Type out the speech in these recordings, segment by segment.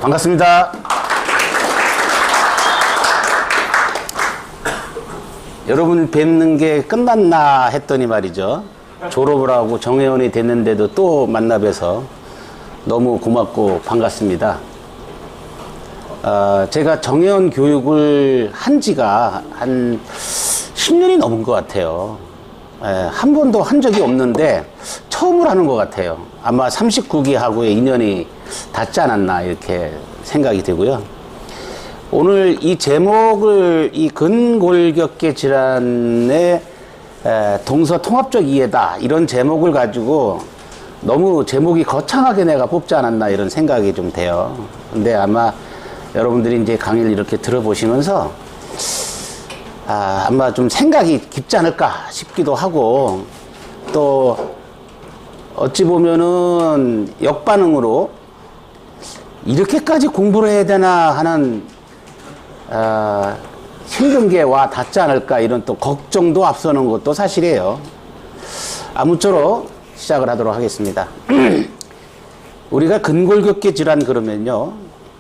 반갑습니다. 여러분 뵙는 게 끝났나 했더니 말이죠. 졸업을 하고 정회원이 됐는데도 또 만나 뵈서 너무 고맙고 반갑습니다. 제가 정회원 교육을 한 지가 한 10년이 넘은 것 같아요. 한 번도 한 적이 없는데 처음으로 하는 것 같아요. 아마 39기 하고의 인연이 닿지 않았나 이렇게 생각이 되고요. 오늘 이 제목을 이 근골격계 질환의 동서통합적 이해다 이런 제목을 가지고 너무 제목이 거창하게 내가 뽑지 않았나 이런 생각이 좀 돼요. 근데 아마 여러분들이 이제 강의를 이렇게 들어보시면서 아마 좀 생각이 깊지 않을까 싶기도 하고, 또 어찌 보면은 역반응으로 이렇게까지 공부를 해야 되나 하는 힘든 게 와 닿지 않을까 이런 또 걱정도 앞서는 것도 사실이에요. 아무쪼록 시작을 하도록 하겠습니다. 우리가 근골격계 질환 그러면요,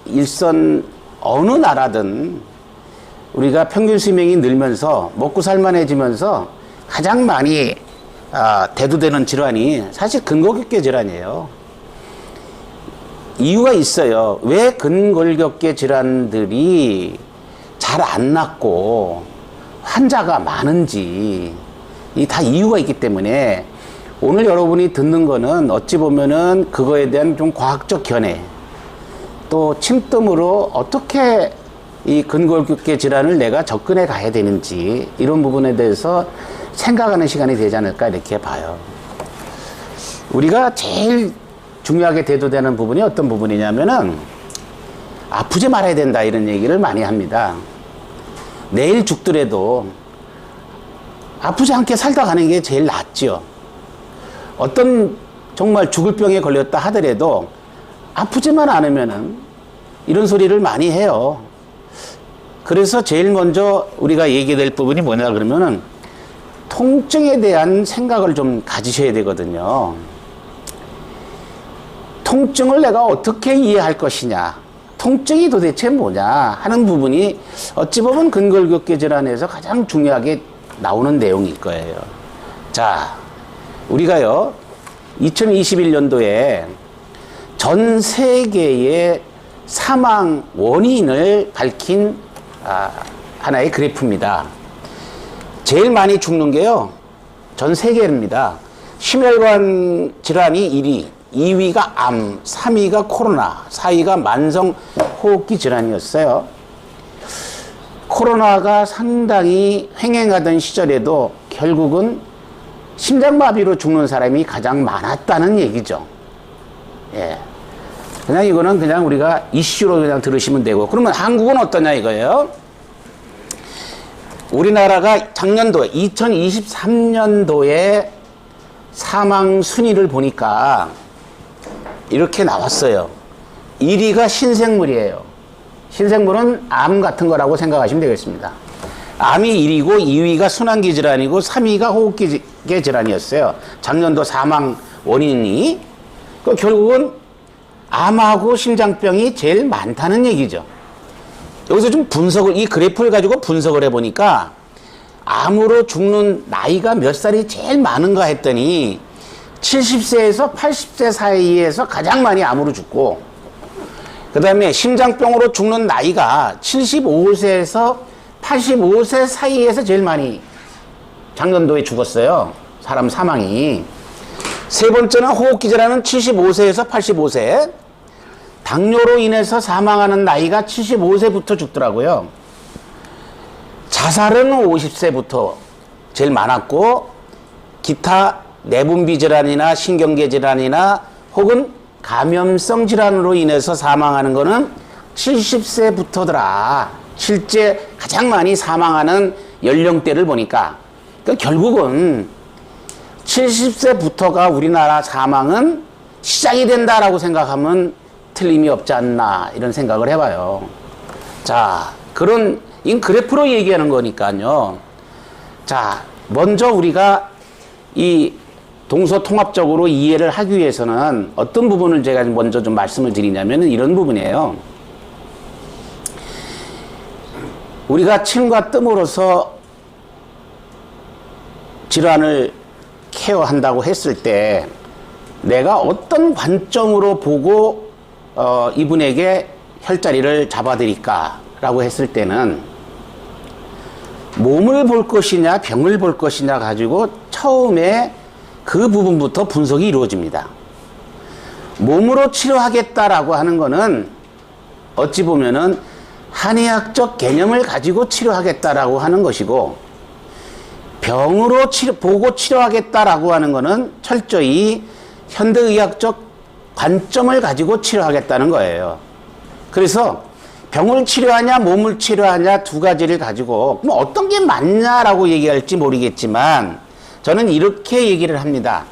일선 어느 나라든 우리가 평균 수명이 늘면서 먹고 살만해지면서 가장 많이 대두되는 질환이 사실 근골격계 질환이에요. 이유가 있어요. 왜 근골격계 질환들이 잘 안 낫고 환자가 많은지 이 다 이유가 있기 때문에 오늘 여러분이 듣는 거는 어찌 보면은 그거에 대한 좀 과학적 견해, 또 침뜸으로 어떻게 이 근골격계 질환을 내가 접근해 가야 되는지 이런 부분에 대해서 생각하는 시간이 되지 않을까 이렇게 봐요. 우리가 제일 중요하게 대두되는 부분이 어떤 부분이냐면은 아프지 말아야 된다 이런 얘기를 많이 합니다. 내일 죽더라도 아프지 않게 살다 가는 게 제일 낫죠. 어떤 정말 죽을 병에 걸렸다 하더라도 아프지만 않으면은 이런 소리를 많이 해요. 그래서 제일 먼저 우리가 얘기될 부분이 뭐냐 그러면은 통증에 대한 생각을 좀 가지셔야 되거든요. 통증을 내가 어떻게 이해할 것이냐, 통증이 도대체 뭐냐 하는 부분이 어찌 보면 근골격계 질환에서 가장 중요하게 나오는 내용일 거예요. 자, 우리가요 2021년도에 전 세계의 사망 원인을 밝힌 하나의 그래프입니다. 제일 많이 죽는 게요 전 세계입니다. 심혈관 질환이 1위, 2위가 암, 3위가 코로나, 4위가 만성호흡기 질환이었어요. 코로나가 상당히 횡행하던 시절에도 결국은 심장마비로 죽는 사람이 가장 많았다는 얘기죠. 예. 그냥 이거는 그냥 우리가 이슈로 그냥 들으시면 되고, 그러면 한국은 어떠냐 이거예요. 우리나라가 작년도에 2023년도에 사망 순위를 보니까 이렇게 나왔어요. 1위가 신생물이에요. 신생물은 암 같은 거라고 생각하시면 되겠습니다. 암이 1위고 2위가 순환기 질환이고 3위가 호흡기 질환이었어요. 작년도 사망 원인이. 결국은 암하고 심장병이 제일 많다는 얘기죠. 여기서 좀 이 그래프를 가지고 분석을 해보니까 암으로 죽는 나이가 몇 살이 제일 많은가 했더니 70세에서 80세 사이에서 가장 많이 암으로 죽고, 그 다음에 심장병으로 죽는 나이가 75세에서 85세 사이에서 제일 많이 작년도에 죽었어요. 사람 사망이. 세 번째는 호흡기 질환은 75세에서 85세. 당뇨로 인해서 사망하는 나이가 75세부터 죽더라고요. 자살은 50세부터 제일 많았고, 기타 내분비 질환이나 신경계 질환이나 혹은 감염성 질환으로 인해서 사망하는 거는 70세부터더라. 실제 가장 많이 사망하는 연령대를 보니까. 그러니까 결국은 70세부터가 우리나라 사망은 시작이 된다라고 생각하면 틀림이 없지 않나 이런 생각을 해봐요. 자, 그런 이 그래프로 얘기하는 거니까요. 자, 먼저 우리가 이 동서통합적으로 이해를 하기 위해서는 어떤 부분을 제가 먼저 좀 말씀을 드리냐면 이런 부분이에요. 우리가 침과 뜸으로서 질환을 케어한다고 했을 때 내가 어떤 관점으로 보고 이분에게 혈자리를 잡아드릴까 라고 했을 때는 몸을 볼 것이냐 병을 볼 것이냐 가지고 처음에 그 부분부터 분석이 이루어집니다. 몸으로 치료하겠다라고 하는 거는 어찌 보면은 한의학적 개념을 가지고 치료하겠다라고 하는 것이고, 병으로 보고 치료하겠다라고 하는 거는 철저히 현대의학적 관점을 가지고 치료하겠다는 거예요. 그래서 병을 치료하냐 몸을 치료하냐 두 가지를 가지고 뭐 어떤 게 맞냐라고 얘기할지 모르겠지만 저는 이렇게 얘기를 합니다.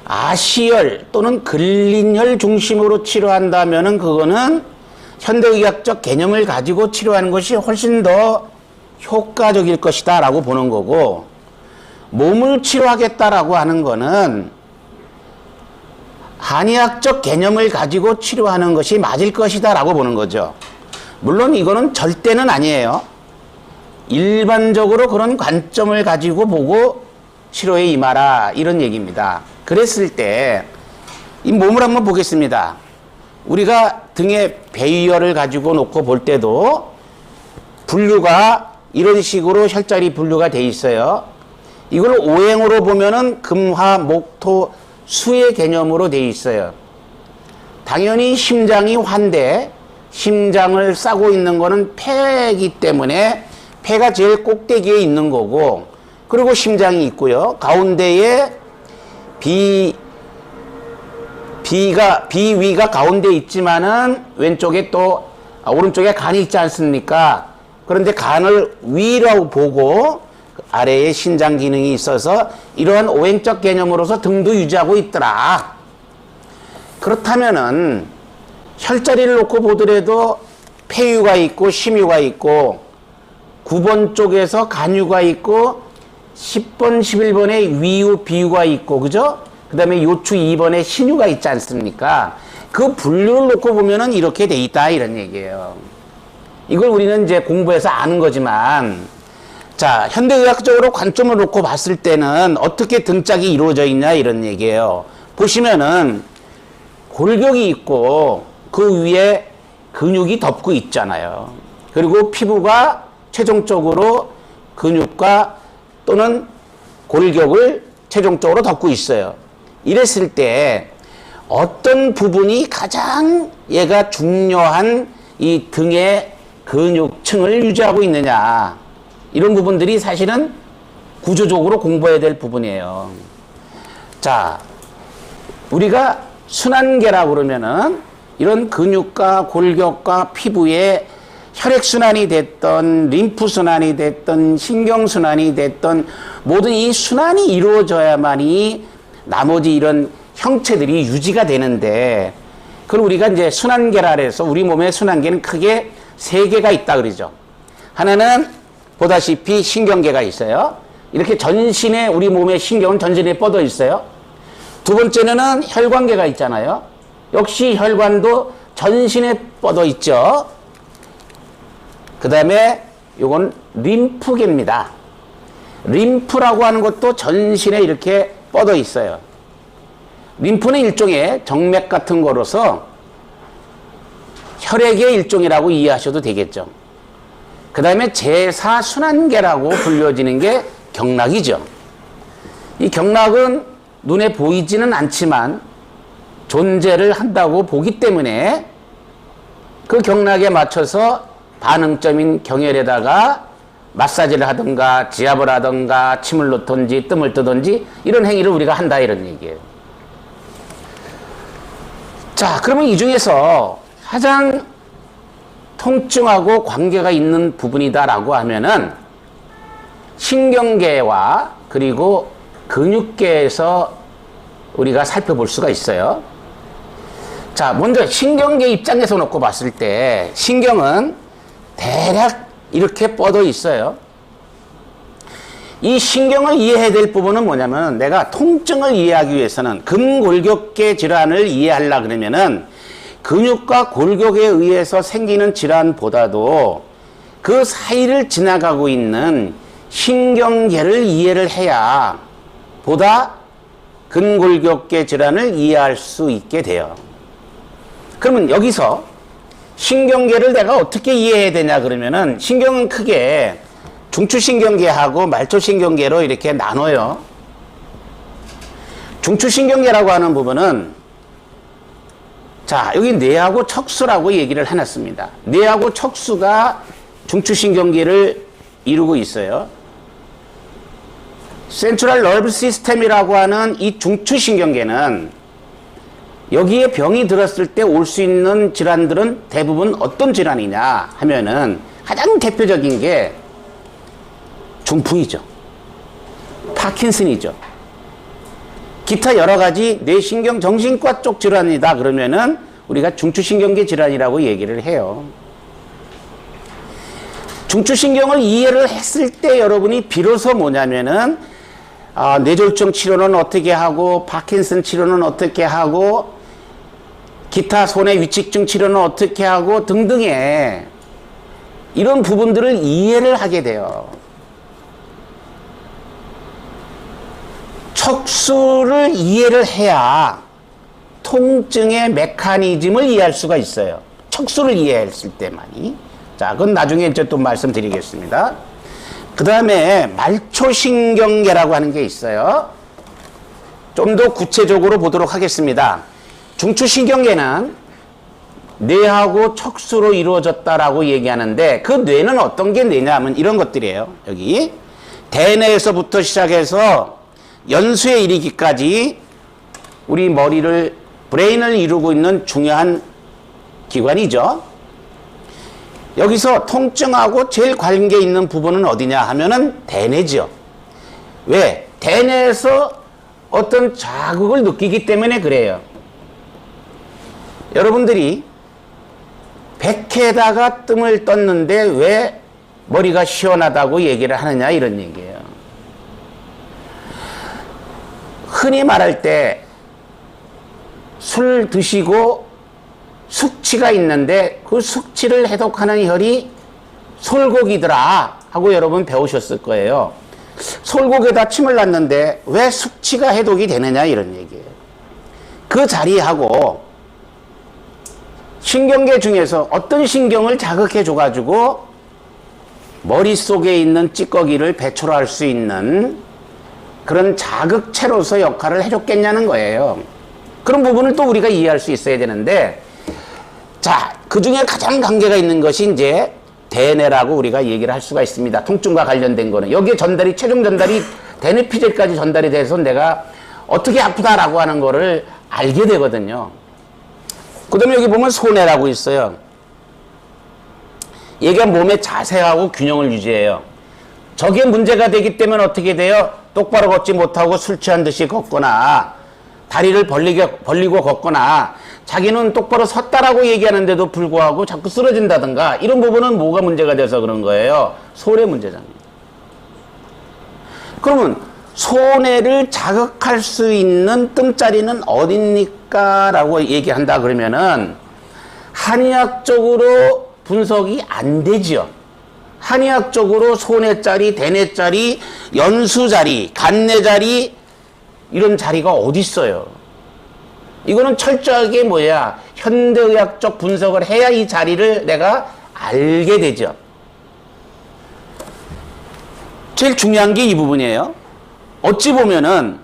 아시혈 또는 근린혈 중심으로 치료한다면은 그거는 현대의학적 개념을 가지고 치료하는 것이 훨씬 더 효과적일 것이다 라고 보는 거고, 몸을 치료하겠다라고 하는 거는 한의학적 개념을 가지고 치료하는 것이 맞을 것이다 라고 보는 거죠. 물론 이거는 절대는 아니에요. 일반적으로 그런 관점을 가지고 보고 치료에 임하라 이런 얘기입니다. 그랬을 때 이 몸을 한번 보겠습니다. 우리가 등에 배위혈을 가지고 놓고 볼 때도 분류가 이런 식으로 혈자리 분류가 돼 있어요. 이걸 오행으로 보면은 금, 화, 목, 토, 수의 개념으로 돼 있어요. 당연히 심장이 화인데 심장을 싸고 있는 거는 폐이기 때문에 폐가 제일 꼭대기에 있는 거고, 그리고 심장이 있고요. 가운데에 비위가 가운데 있지만은 왼쪽에 또 오른쪽에 간이 있지 않습니까? 그런데 간을 위라고 보고 아래에 신장 기능이 있어서 이러한 오행적 개념으로서 등도 유지하고 있더라. 그렇다면은 혈자리를 놓고 보더라도 폐유가 있고 심유가 있고 9번 쪽에서 간유가 있고 10번, 11번에 위유, 비유가 있고, 그죠? 그 다음에 요추 2번에 신유가 있지 않습니까? 그 분류를 놓고 보면은 이렇게 돼 있다, 이런 얘기예요. 이걸 우리는 이제 공부해서 아는 거지만, 자, 현대의학적으로 관점을 놓고 봤을 때는 어떻게 등짝이 이루어져 있냐, 이런 얘기예요. 보시면은 골격이 있고 그 위에 근육이 덮고 있잖아요. 그리고 피부가 최종적으로 근육과 또는 골격을 최종적으로 덮고 있어요. 이랬을 때 어떤 부분이 가장 얘가 중요한 이 등의 근육층을 유지하고 있느냐, 이런 부분들이 사실은 구조적으로 공부해야 될 부분이에요. 자, 우리가 순환계라고 그러면은 이런 근육과 골격과 피부에 혈액순환이 됐던 림프순환이 됐던 신경순환이 됐던 모든 이 순환이 이루어져야만이 나머지 이런 형체들이 유지가 되는데, 그걸 우리가 이제 순환계라 해서 우리 몸의 순환계는 크게 세 개가 있다 그러죠. 하나는 보다시피 신경계가 있어요. 이렇게 전신에 우리 몸의 신경은 전신에 뻗어 있어요. 두 번째는 혈관계가 있잖아요. 역시 혈관도 전신에 뻗어 있죠. 그 다음에 요건 림프계입니다. 림프라고 하는 것도 전신에 이렇게 뻗어 있어요. 림프는 일종의 정맥 같은 거로서 혈액의 일종이라고 이해하셔도 되겠죠. 그 다음에 제사순환계라고 불려지는 게 경락이죠. 이 경락은 눈에 보이지는 않지만 존재를 한다고 보기 때문에 그 경락에 맞춰서 반응점인 경혈에다가 마사지를 하든가 지압을 하든가 침을 놓든지 뜸을 뜨든지 이런 행위를 우리가 한다, 이런 얘기예요. 자, 그러면 이 중에서 가장 통증하고 관계가 있는 부분이다라고 하면은 신경계와 그리고 근육계에서 우리가 살펴볼 수가 있어요. 자, 먼저 신경계 입장에서 놓고 봤을 때 신경은 대략 이렇게 뻗어 있어요. 이 신경을 이해해야 될 부분은 뭐냐면, 내가 통증을 이해하기 위해서는 근골격계 질환을 이해하려 그러면은 근육과 골격에 의해서 생기는 질환보다도 그 사이를 지나가고 있는 신경계를 이해를 해야 보다 근골격계 질환을 이해할 수 있게 돼요. 그러면 여기서 신경계를 내가 어떻게 이해해야 되냐 그러면은 신경은 크게 중추신경계하고 말초신경계로 이렇게 나눠요. 중추신경계라고 하는 부분은 자, 여기 뇌하고 척수라고 얘기를 해놨습니다. 뇌하고 척수가 중추신경계를 이루고 있어요. 센트럴 너브 시스템이라고 하는 이 중추신경계는 여기에 병이 들었을 때 올 수 있는 질환들은 대부분 어떤 질환이냐 하면은 가장 대표적인 게 중풍이죠. 파킨슨이죠. 기타 여러 가지 뇌신경 정신과 쪽 질환이다 그러면은 우리가 중추신경계 질환이라고 얘기를 해요. 중추신경을 이해를 했을 때 여러분이 비로소 뭐냐면은 뇌졸중 치료는 어떻게 하고 파킨슨 치료는 어떻게 하고 기타 손의 위축증 치료는 어떻게 하고 등등의 이런 부분들을 이해를 하게 돼요. 척수를 이해를 해야 통증의 메커니즘을 이해할 수가 있어요. 척수를 이해했을 때만이. 자, 그건 나중에 이제 또 말씀드리겠습니다. 그 다음에 말초신경계라고 하는 게 있어요. 좀 더 구체적으로 보도록 하겠습니다. 중추신경계는 뇌하고 척수로 이루어졌다라고 얘기하는데 그 뇌는 어떤 게 뇌냐 하면 이런 것들이에요. 여기 대뇌에서부터 시작해서 연수에 이르기까지 우리 머리를 브레인을 이루고 있는 중요한 기관이죠. 여기서 통증하고 제일 관계 있는 부분은 어디냐 하면은 대뇌죠. 왜? 대뇌에서 어떤 자극을 느끼기 때문에 그래요. 여러분들이 백회에다가 뜸을 떴는데 왜 머리가 시원하다고 얘기를 하느냐 이런 얘기예요. 흔히 말할 때 술 드시고 숙취가 있는데 그 숙취를 해독하는 혈이 솔곡이더라 하고 여러분 배우셨을 거예요. 솔곡에다 침을 놨는데 왜 숙취가 해독이 되느냐 이런 얘기예요. 그 자리하고 신경계 중에서 어떤 신경을 자극해 줘가지고 머릿속에 있는 찌꺼기를 배출할 수 있는 그런 자극체로서 역할을 해줬겠냐는 거예요. 그런 부분을 또 우리가 이해할 수 있어야 되는데, 자, 그 중에 가장 관계가 있는 것이 이제 대뇌라고 우리가 얘기를 할 수가 있습니다. 통증과 관련된 거는. 여기에 전달이, 최종 전달이 대뇌 피질까지 전달이 돼서 내가 어떻게 아프다라고 하는 거를 알게 되거든요. 그 다음에 여기 보면 소뇌라고 있어요. 얘가 몸의 자세하고 균형을 유지해요. 저게 문제가 되기 때문에 어떻게 돼요? 똑바로 걷지 못하고 술 취한 듯이 걷거나 다리를 벌리고 걷거나 자기는 똑바로 섰다라고 얘기하는데도 불구하고 자꾸 쓰러진다든가 이런 부분은 뭐가 문제가 돼서 그런 거예요? 소뇌 문제잖아요. 그러면 소뇌를 자극할 수 있는 뜸자리는 어딥니까? 라고 얘기한다 그러면은 한의학적으로 분석이 안 되죠. 한의학적으로 소뇌자리, 대뇌자리, 연수자리, 간뇌자리 이런 자리가 어디 있어요? 이거는 철저하게 뭐야? 현대의학적 분석을 해야 이 자리를 내가 알게 되죠. 제일 중요한 게 이 부분이에요. 어찌 보면은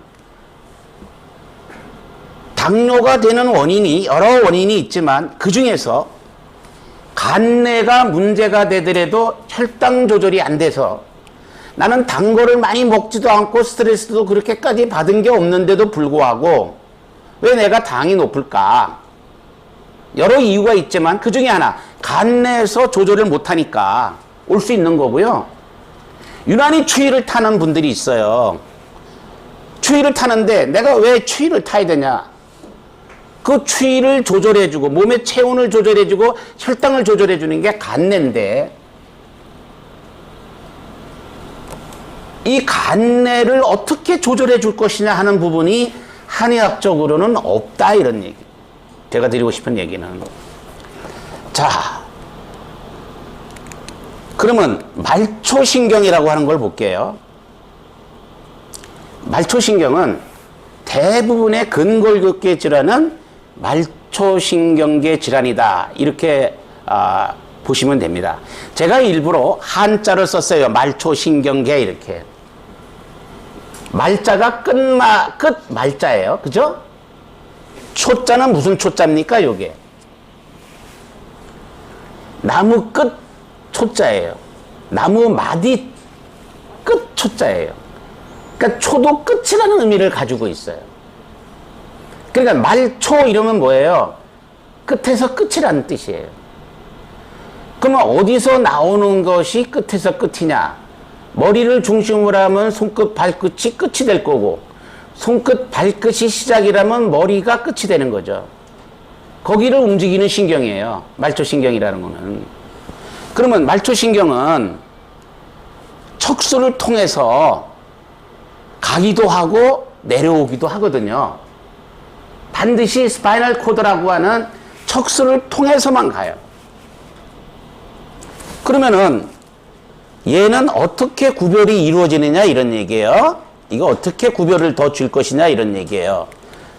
당뇨가 되는 원인이 여러 원인이 있지만 그 중에서 간내가 문제가 되더라도 혈당 조절이 안 돼서 나는 단 거를 많이 먹지도 않고 스트레스도 그렇게까지 받은 게 없는데도 불구하고 왜 내가 당이 높을까? 여러 이유가 있지만 그 중에 하나, 간내에서 조절을 못하니까 올 수 있는 거고요. 유난히 추위를 타는 분들이 있어요. 추위를 타는데 내가 왜 추위를 타야 되냐? 그 추위를 조절해주고 몸의 체온을 조절해주고 혈당을 조절해주는 게 간내인데 이 간내를 어떻게 조절해 줄 것이냐 하는 부분이 한의학적으로는 없다 이런 얘기. 제가 드리고 싶은 얘기는 자, 그러면 말초신경이라고 하는 걸 볼게요. 말초신경은 대부분의 근골격계 질환은 말초신경계 질환이다. 이렇게 보시면 됩니다. 제가 일부러 한자를 썼어요. 말초신경계 이렇게. 말자가 끝 말자예요. 그죠? 초자는 무슨 초자입니까? 요게. 나무 끝 초자예요. 나무 마디 끝 초자예요. 그러니까 초도 끝이라는 의미를 가지고 있어요. 그러니까 말초 이러면 뭐예요? 끝에서 끝이라는 뜻이에요. 그러면 어디서 나오는 것이 끝에서 끝이냐? 머리를 중심으로 하면 손끝, 발끝이 끝이 될 거고, 손끝, 발끝이 시작이라면 머리가 끝이 되는 거죠. 거기를 움직이는 신경이에요. 말초신경이라는 거는. 그러면 말초신경은 척수를 통해서 가기도 하고 내려오기도 하거든요. 반드시 스파이널 코드라고 하는 척수를 통해서만 가요. 그러면은 얘는 어떻게 구별이 이루어지느냐 이런 얘기예요. 이거 어떻게 구별을 더 줄 것이냐 이런 얘기예요.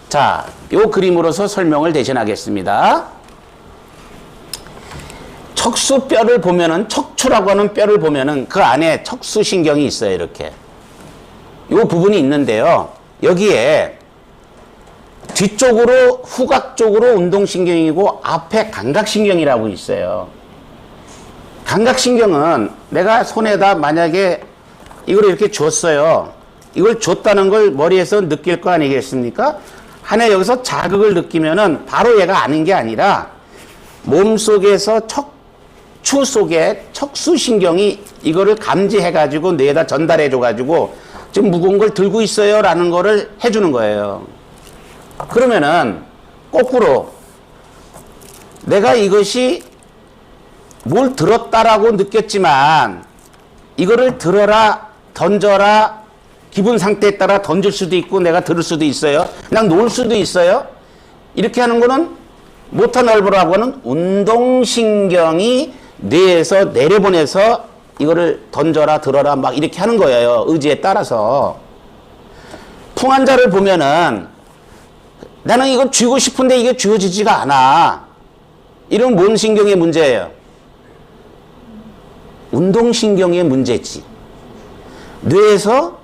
자, 요 그림으로서 설명을 대신하겠습니다. 척수뼈를 보면은 척추라고 하는 뼈를 보면은 그 안에 척수신경이 있어요. 이렇게. 요 부분이 있는데요. 여기에 뒤쪽으로 후각 쪽으로 운동신경이고 앞에 감각신경이라고 있어요. 감각신경은 내가 손에다 만약에 이걸 이렇게 줬어요. 이걸 줬다는 걸 머리에서 느낄 거 아니겠습니까? 하나 여기서 자극을 느끼면은 바로 얘가 아는 게 아니라 몸속에서 척추 속에 척수신경이 이거를 감지해가지고 뇌에다 전달해줘가지고 지금 무거운 걸 들고 있어요 라는 거를 해주는 거예요. 그러면은 거꾸로 내가 이것이 뭘 들었다라고 느꼈지만 이거를 들어라, 던져라, 기분 상태에 따라 던질 수도 있고 내가 들을 수도 있어요. 그냥 놓을 수도 있어요. 이렇게 하는 거는 모터 nerve라고 하는 운동신경이 뇌에서 내려보내서 이거를 던져라, 들어라 막 이렇게 하는 거예요. 의지에 따라서. 풍환자를 보면은 나는 이거 쥐고 싶은데 이게 쥐어지지가 않아. 이런 뭔 신경의 문제예요? 운동신경의 문제지. 뇌에서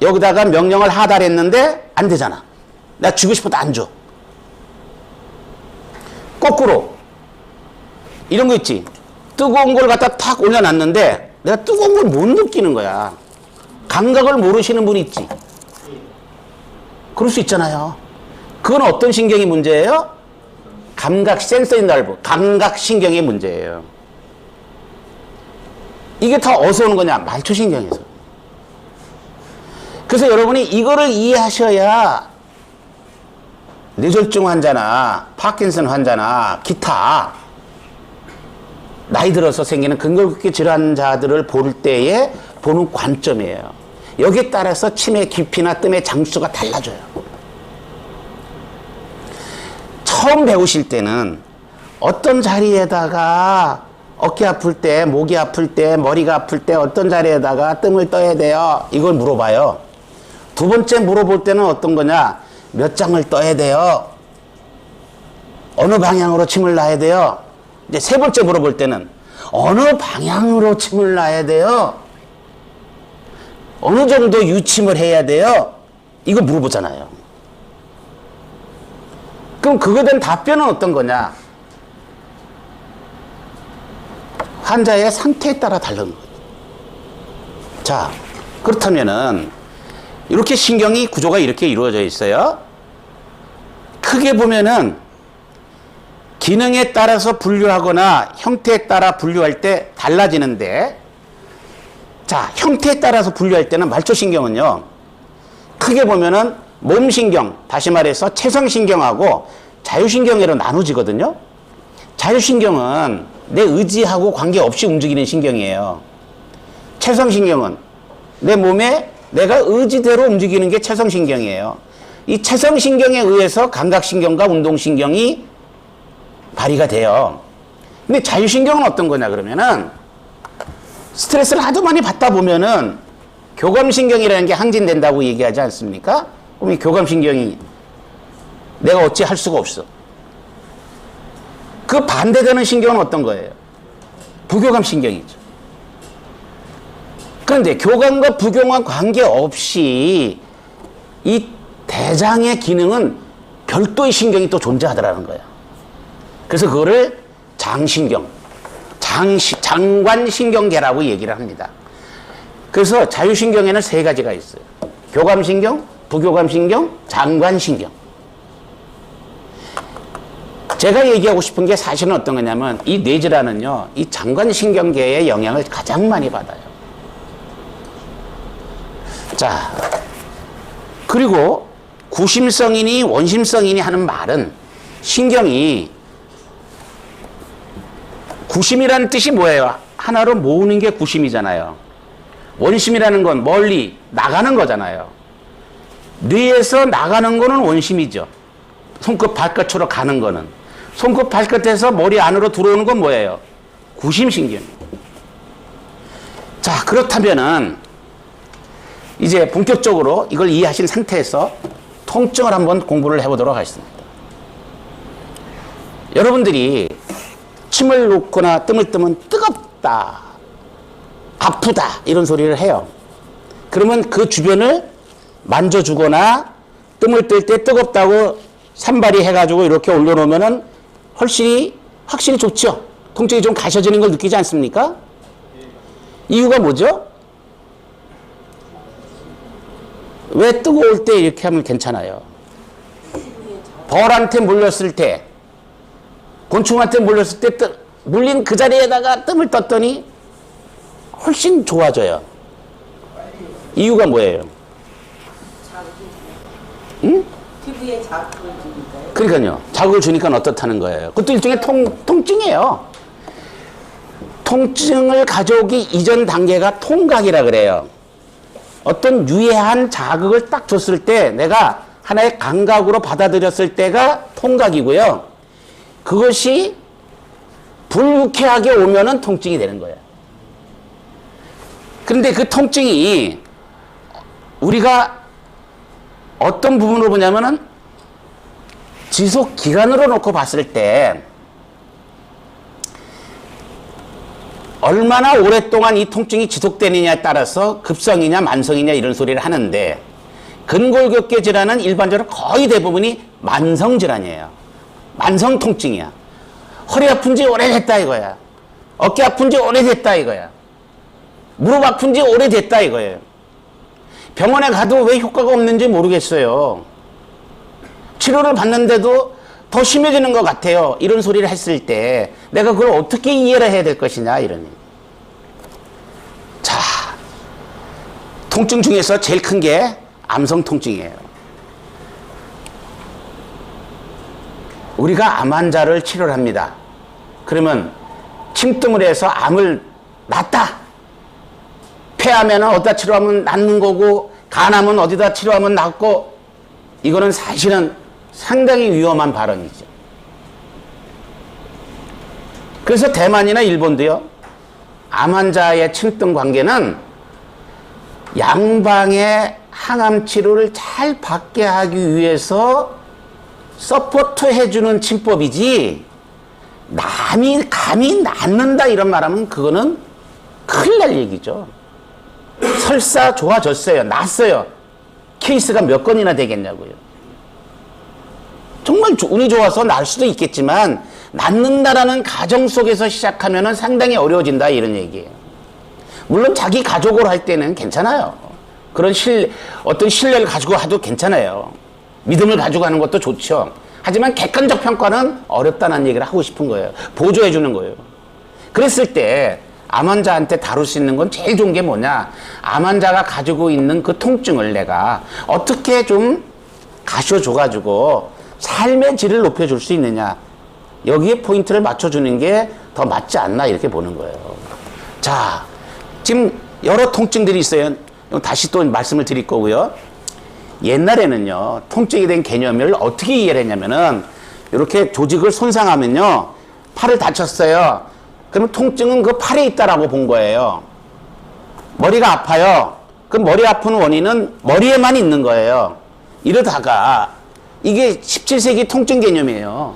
여기다가 명령을 하달했는데 안 되잖아. 나 쥐고 싶어도 안 줘. 거꾸로 이런 거 있지. 뜨거운 걸 갖다 탁 올려놨는데 내가 뜨거운 걸 못 느끼는 거야. 감각을 모르시는 분 있지. 그럴 수 있잖아요. 그건 어떤 신경이 문제예요? 감각 센서리 nerve, 감각신경의 문제예요. 이게 다 어디서 오는 거냐? 말초신경에서. 그래서 여러분이 이거를 이해하셔야 뇌졸중 환자나 파킨슨 환자나 기타 나이 들어서 생기는 근골격계 질환자들을 볼 때에 보는 관점이에요. 여기에 따라서 치매 깊이나 뜸의 장수가 달라져요. 처음 배우실 때는 어떤 자리에다가 어깨 아플 때, 목이 아플 때, 머리가 아플 때 어떤 자리에다가 뜸을 떠야 돼요? 이걸 물어봐요. 두 번째 물어볼 때는 어떤 거냐? 몇 장을 떠야 돼요? 어느 방향으로 침을 놔야 돼요? 이제 세 번째 물어볼 때는 어느 방향으로 침을 놔야 돼요? 어느 정도 유침을 해야 돼요? 이거 물어보잖아요. 그럼 그거에 대한 답변은 어떤 거냐? 환자의 상태에 따라 다른 거예요. 자, 그렇다면은 이렇게 신경이 구조가 이렇게 이루어져 있어요. 크게 보면은 기능에 따라서 분류하거나 형태에 따라 분류할 때 달라지는데, 자, 형태에 따라서 분류할 때는 말초신경은요, 크게 보면은 몸신경, 다시 말해서 체성신경하고 자율신경으로 나누지거든요. 자율신경은 내 의지하고 관계없이 움직이는 신경이에요. 체성신경은 내 몸에 내가 의지대로 움직이는 게 체성신경이에요. 이 체성신경에 의해서 감각신경과 운동신경이 발휘가 돼요. 근데 자율신경은 어떤 거냐 그러면은 스트레스를 하도 많이 받다 보면은 교감신경이라는 게 항진된다고 얘기하지 않습니까? 그럼 이 교감신경이 내가 어찌 할 수가 없어. 그 반대되는 신경은 어떤 거예요? 부교감신경이죠. 그런데 교감과 부교감 관계없이 이 대장의 기능은 별도의 신경이 또 존재하더라는 거예요. 그래서 그거를 장신경, 장관신경계라고 얘기를 합니다. 그래서 자율신경에는 세 가지가 있어요. 교감신경, 부교감신경, 장관신경. 제가 얘기하고 싶은 게 사실은 어떤 거냐면 이 뇌질환은요, 이 장관신경계의 영향을 가장 많이 받아요. 자, 그리고 구심성이니 원심성이니 하는 말은 신경이 구심이라는 뜻이 뭐예요? 하나로 모으는 게 구심이잖아요. 원심이라는 건 멀리 나가는 거잖아요. 뇌에서 나가는 거는 원심이죠. 손끝 발끝으로 가는 거는. 손끝 발끝에서 머리 안으로 들어오는 건 뭐예요? 구심신경. 자, 그렇다면은 이제 본격적으로 이걸 이해하신 상태에서 통증을 한번 공부를 해보도록 하겠습니다. 여러분들이 침을 놓거나 뜸을 뜨면 뜨겁다, 아프다 이런 소리를 해요. 그러면 그 주변을 만져주거나 뜸을 뜰 때 뜨겁다고 산발이 해가지고 이렇게 올려놓으면은 확실히 좋죠. 통증이 좀 가셔지는 걸 느끼지 않습니까? 이유가 뭐죠? 왜 뜨거울 때 이렇게 하면 괜찮아요? 벌한테 물렸을 때, 곤충한테 물렸을 때 물린 그 자리에다가 뜸을 떴더니 훨씬 좋아져요. 이유가 뭐예요? 응? 피부에 자극을 주니까요. 그러니까요. 자극을 주니까 어떻다는 거예요. 그것도 일종의 통증이에요. 통증을 가져오기 이전 단계가 통각이라 그래요. 어떤 유해한 자극을 딱 줬을 때 내가 하나의 감각으로 받아들였을 때가 통각이고요. 그것이 불유쾌하게 오면은 통증이 되는 거예요. 그런데 그 통증이 우리가 어떤 부분으로 보냐면은 지속 기간으로 놓고 봤을 때 얼마나 오랫동안 이 통증이 지속되느냐에 따라서 급성이냐 만성이냐 이런 소리를 하는데 근골격계 질환은 일반적으로 거의 대부분이 만성 질환이에요. 만성 통증이야. 허리 아픈 지 오래됐다 이거야. 어깨 아픈 지 오래됐다 이거야. 무릎 아픈 지 오래됐다 이거예요. 병원에 가도 왜 효과가 없는지 모르겠어요. 치료를 받는데도 더 심해지는 것 같아요. 이런 소리를 했을 때 내가 그걸 어떻게 이해를 해야 될 것이냐 이런 얘기. 자, 통증 중에서 제일 큰 게 암성 통증이에요. 우리가 암 환자를 치료를 합니다. 그러면 침뜸을 해서 암을 낫다. 폐암에는 어디다 치료하면 낫는 거고 간암은 어디다 치료하면 낫고 이거는 사실은 상당히 위험한 발언이죠. 그래서 대만이나 일본도요. 암 환자의 침뜸 관계는 양방의 항암 치료를 잘 받게 하기 위해서 서포트 해주는 침법이지 남이 감히 낫는다 이런 말하면 그거는 큰일 날 얘기죠. 설사 좋아졌어요. 낫어요. 케이스가 몇 건이나 되겠냐고요. 정말 운이 좋아서 날 수도 있겠지만 낫는다라는 가정 속에서 시작하면 상당히 어려워진다 이런 얘기예요. 물론 자기 가족으로 할 때는 괜찮아요. 그런 어떤 신뢰를 가지고 해도 괜찮아요. 믿음을 가지고 하는 것도 좋죠. 하지만 객관적 평가는 어렵다는 얘기를 하고 싶은 거예요. 보조해 주는 거예요. 그랬을 때 암 환자한테 다룰 수 있는 건 제일 좋은 게 뭐냐? 암 환자가 가지고 있는 그 통증을 내가 어떻게 좀 가셔줘가지고 삶의 질을 높여줄 수 있느냐? 여기에 포인트를 맞춰주는 게 더 맞지 않나 이렇게 보는 거예요. 자, 지금 여러 통증들이 있어요. 다시 또 말씀을 드릴 거고요. 옛날에는요, 통증에 대한 개념을 어떻게 이해를 했냐면은, 이렇게 조직을 손상하면요, 팔을 다쳤어요. 그러면 통증은 그 팔에 있다라고 본 거예요. 머리가 아파요. 그 머리 아픈 원인은 머리에만 있는 거예요. 이러다가 이게 17세기 통증 개념이에요.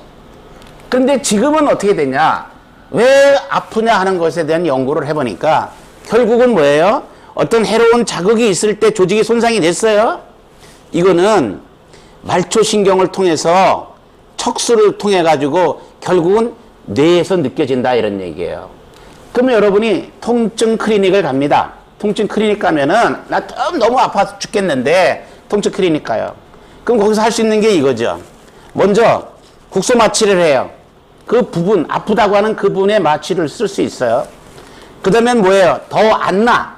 그런데 지금은 어떻게 되냐? 왜 아프냐 하는 것에 대한 연구를 해보니까 결국은 뭐예요? 어떤 해로운 자극이 있을 때 조직이 손상이 됐어요. 이거는 말초신경을 통해서 척수를 통해 가지고 결국은 뇌에서 느껴진다 이런 얘기예요. 그러면 여러분이 통증 클리닉을 갑니다. 통증 클리닉 가면은 나 너무 아파서 죽겠는데 통증 클리닉 가요. 그럼 거기서 할 수 있는 게 이거죠. 먼저 국소 마취를 해요. 그 부분, 아프다고 하는 그 부분에 마취를 쓸 수 있어요. 그 다음엔 뭐예요? 더 안 나.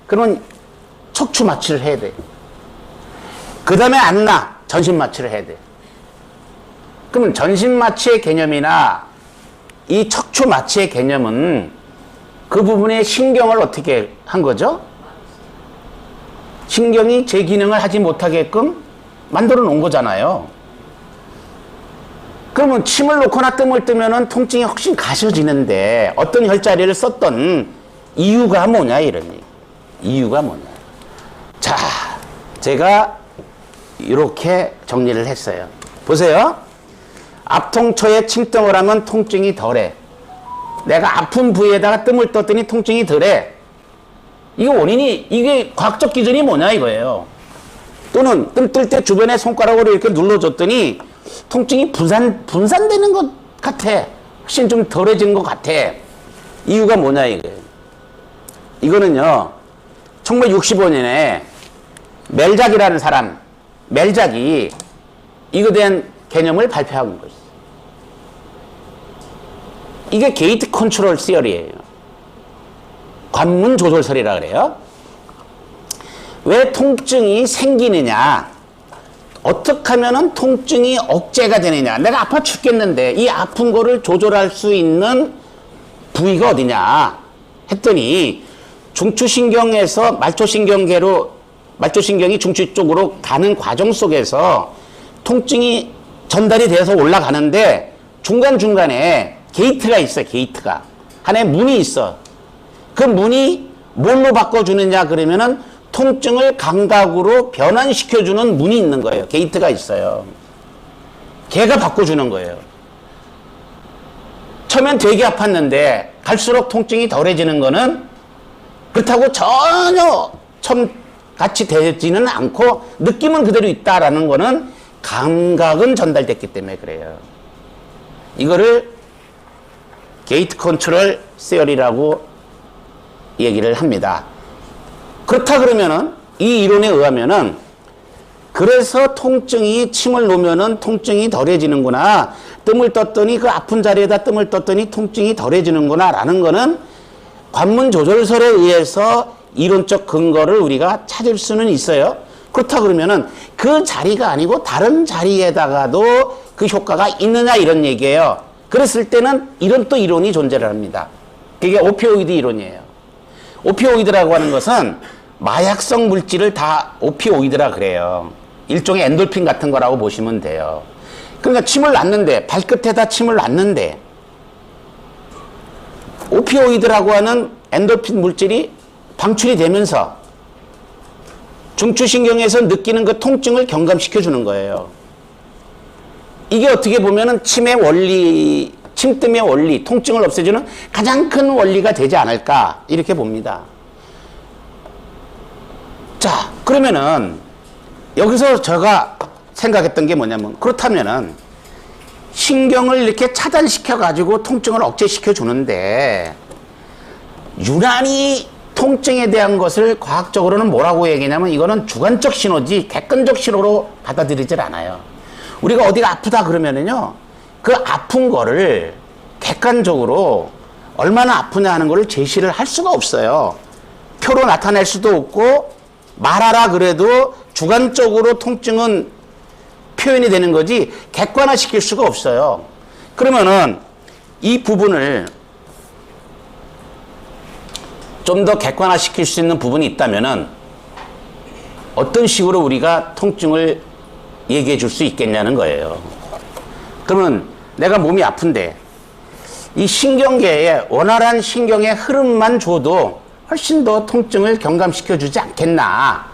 그러면 척추 마취를 해야 돼. 그 다음에 안 나. 전신 마취를 해야 돼. 그러면 전신 마취의 개념이나 이 척추 마취의 개념은 그 부분의 신경을 어떻게 한 거죠? 신경이 제 기능을 하지 못하게끔 만들어 놓은 거잖아요. 그러면 침을 놓거나 뜸을 뜨면은 통증이 훨씬 가셔지는데 어떤 혈자리를 썼던 이유가 뭐냐 이런 얘기. 이유가 뭐냐. 자, 제가 이렇게 정리를 했어요. 보세요. 앞통초에 침뜸을 하면 통증이 덜해. 내가 아픈 부위에다가 뜸을 떴더니 통증이 덜해. 이게 원인이, 이게 과학적 기준이 뭐냐 이거예요. 또는 뜸 뜰 때 주변에 손가락으로 이렇게 눌러줬더니 통증이 분산되는 것 같아. 훨씬 좀 덜해진 것 같아. 이유가 뭐냐 이거예요. 이거는요, 1965년에 멜작이라는 사람, 멜작이 이거에 대한 개념을 발표한 거예요. 이게 게이트 컨트롤 시어리예요. 관문 조절설이라 그래요. 왜 통증이 생기느냐? 어떻게 하면은 통증이 억제가 되느냐? 내가 아파 죽겠는데 이 아픈 거를 조절할 수 있는 부위가 어디냐? 했더니 중추신경에서 말초신경이 중추 쪽으로 가는 과정 속에서 통증이 전달이 돼서 올라가는데 중간중간에 게이트가 있어, 게이트가. 하나의 문이 있어. 그 문이 뭘로 바꿔주느냐 그러면은 통증을 감각으로 변환시켜주는 문이 있는 거예요. 게이트가 있어요. 걔가 바꿔주는 거예요. 처음엔 되게 아팠는데 갈수록 통증이 덜해지는 거는 그렇다고 전혀 처음 같이 되지는 않고 느낌은 그대로 있다라는 거는 감각은 전달됐기 때문에 그래요. 이거를 게이트 컨트롤 시어리라고 얘기를 합니다. 그렇다 그러면은 이 이론에 의하면은 그래서 통증이 침을 놓으면은 통증이 덜해지는구나. 뜸을 떴더니 그 아픈 자리에다 뜸을 떴더니 통증이 덜해지는구나 라는 거는 관문 조절설에 의해서 이론적 근거를 우리가 찾을 수는 있어요. 그렇다 그러면은 그 자리가 아니고 다른 자리에다가도 그 효과가 있느냐 이런 얘기예요. 그랬을 때는 이런 또 이론이 존재를 합니다. 그게 오피오이드 이론이에요. 오피오이드라고 하는 것은 마약성 물질을 다 오피오이드라 그래요. 일종의 엔돌핀 같은 거라고 보시면 돼요. 그러니까 침을 놨는데, 발끝에다 침을 놨는데 오피오이드라고 하는 엔돌핀 물질이 방출이 되면서 중추신경에서 느끼는 그 통증을 경감시켜 주는 거예요. 이게 어떻게 보면은 침의 원리, 침뜸의 원리, 통증을 없애주는 가장 큰 원리가 되지 않을까 이렇게 봅니다. 자, 그러면은 여기서 제가 생각했던 게 뭐냐면, 그렇다면은 신경을 이렇게 차단시켜 가지고 통증을 억제시켜 주는데 유난히 통증에 대한 것을 과학적으로는 뭐라고 얘기냐면 이거는 주관적 신호지 객관적 신호로 받아들이질 않아요. 우리가 어디가 아프다 그러면은요, 그 아픈 거를 객관적으로 얼마나 아프냐 하는 거를 제시를 할 수가 없어요. 표로 나타낼 수도 없고 말하라 그래도 주관적으로 통증은 표현이 되는 거지 객관화 시킬 수가 없어요. 그러면은 이 부분을 좀 더 객관화 시킬 수 있는 부분이 있다면은 어떤 식으로 우리가 통증을 얘기해 줄 수 있겠냐는 거예요. 그러면 내가 몸이 아픈데 이 신경계에 원활한 신경의 흐름만 줘도 훨씬 더 통증을 경감시켜 주지 않겠나.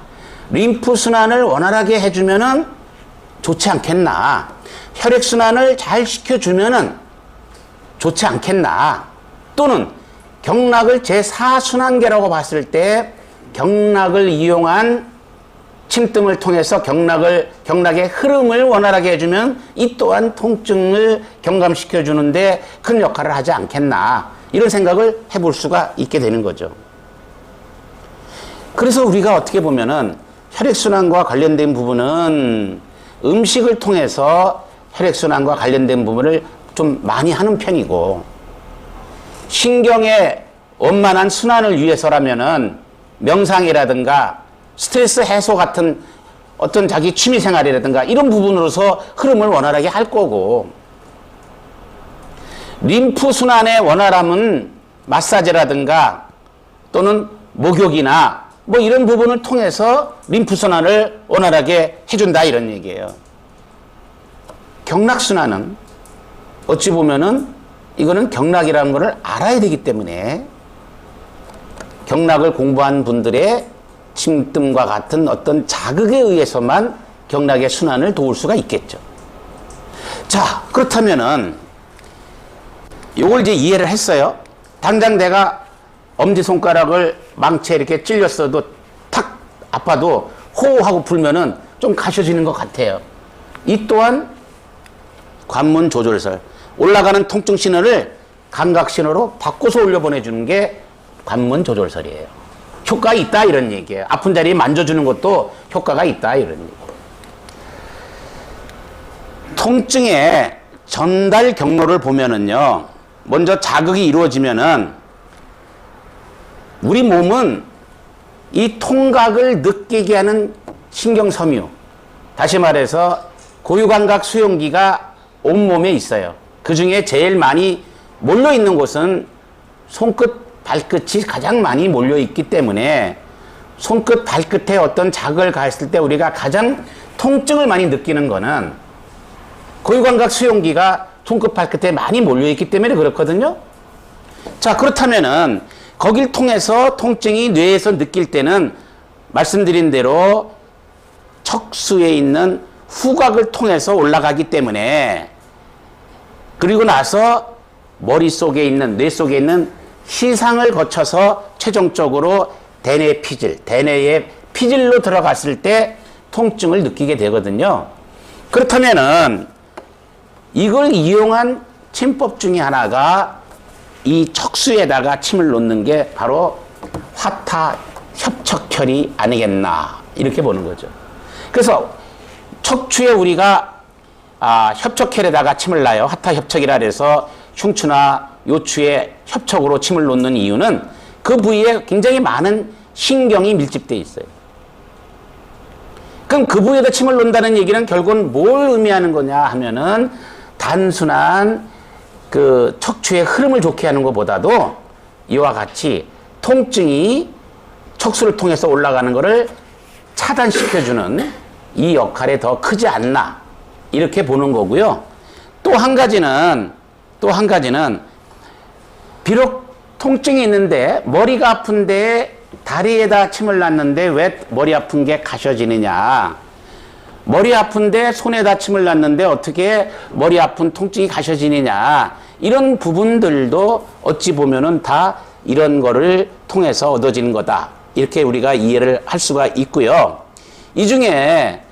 림프순환을 원활하게 해주면은 좋지 않겠나. 혈액순환을 잘 시켜주면은 좋지 않겠나. 또는 경락을 제4순환계라고 봤을 때 경락을 이용한 침뜸을 통해서 경락의 흐름을 원활하게 해주면 이 또한 통증을 경감시켜 주는데 큰 역할을 하지 않겠나. 이런 생각을 해볼 수가 있게 되는 거죠. 그래서 우리가 어떻게 보면은 혈액순환과 관련된 부분은 음식을 통해서 혈액순환과 관련된 부분을 좀 많이 하는 편이고, 신경의 원만한 순환을 위해서라면은 명상이라든가 스트레스 해소 같은 어떤 자기 취미생활이라든가 이런 부분으로서 흐름을 원활하게 할 거고, 림프순환의 원활함은 마사지라든가 또는 목욕이나 뭐 이런 부분을 통해서 림프순환을 원활하게 해준다 이런 얘기예요. 경락순환은 어찌 보면은 이거는 경락이라는 것을 알아야 되기 때문에 경락을 공부한 분들의 침뜸과 같은 어떤 자극에 의해서만 경락의 순환을 도울 수가 있겠죠. 자, 그렇다면은 요걸 이제 이해를 했어요. 당장 내가 엄지손가락을 망치에 이렇게 찔렸어도 탁 아파도 호호하고 불면은 좀 가셔지는 것 같아요. 이 또한 관문 조절설, 올라가는 통증 신호를 감각 신호로 바꿔서 올려보내주는 게 관문 조절설이에요. 효과가 있다 이런 얘기예요. 아픈 자리에 만져주는 것도 효과가 있다 이런 얘기예요. 통증의 전달 경로를 보면은요, 먼저 자극이 이루어지면은 우리 몸은 이 통각을 느끼게 하는 신경섬유, 다시 말해서 고유감각 수용기가 온몸에 있어요. 그 중에 제일 많이 몰려있는 곳은 손끝, 발끝이 가장 많이 몰려있기 때문에 손끝, 발끝에 어떤 자극을 가했을 때 우리가 가장 통증을 많이 느끼는 거는 고유감각 수용기가 손끝, 발끝에 많이 몰려있기 때문에 그렇거든요. 자, 그렇다면은 거길 통해서 통증이 뇌에서 느낄 때는 말씀드린 대로 척수에 있는 후각을 통해서 올라가기 때문에, 그리고 나서 머릿속에 있는, 뇌 속에 있는 시상을 거쳐서 최종적으로 대뇌 피질, 대뇌의 피질로 들어갔을 때 통증을 느끼게 되거든요. 그렇다면은 이걸 이용한 침법 중에 하나가 이 척수에다가 침을 놓는 게 바로 화타 협척혈이 아니겠나 이렇게 보는 거죠. 그래서 척추에 우리가 협척혈에다가 침을 놔요. 화타 협척이라 해서 흉추나 요추에 협척으로 침을 놓는 이유는 그 부위에 굉장히 많은 신경이 밀집되어 있어요. 그럼 그 부위에다 침을 놓는다는 얘기는 결국은 뭘 의미하는 거냐 하면은 단순한 그 척추의 흐름을 좋게 하는 것보다도 이와 같이 통증이 척수를 통해서 올라가는 것을 차단시켜주는 이 역할이 더 크지 않나 이렇게 보는 거고요. 또 한 가지는 비록 통증이 있는데 머리가 아픈데 다리에다 침을 놨는데 왜 머리 아픈 게 가셔지느냐, 머리 아픈데 손에다 침을 놨는데 어떻게 머리 아픈 통증이 가셔지느냐, 이런 부분들도 어찌 보면은 다 이런 거를 통해서 얻어지는 거다 이렇게 우리가 이해를 할 수가 있고요. 이 중에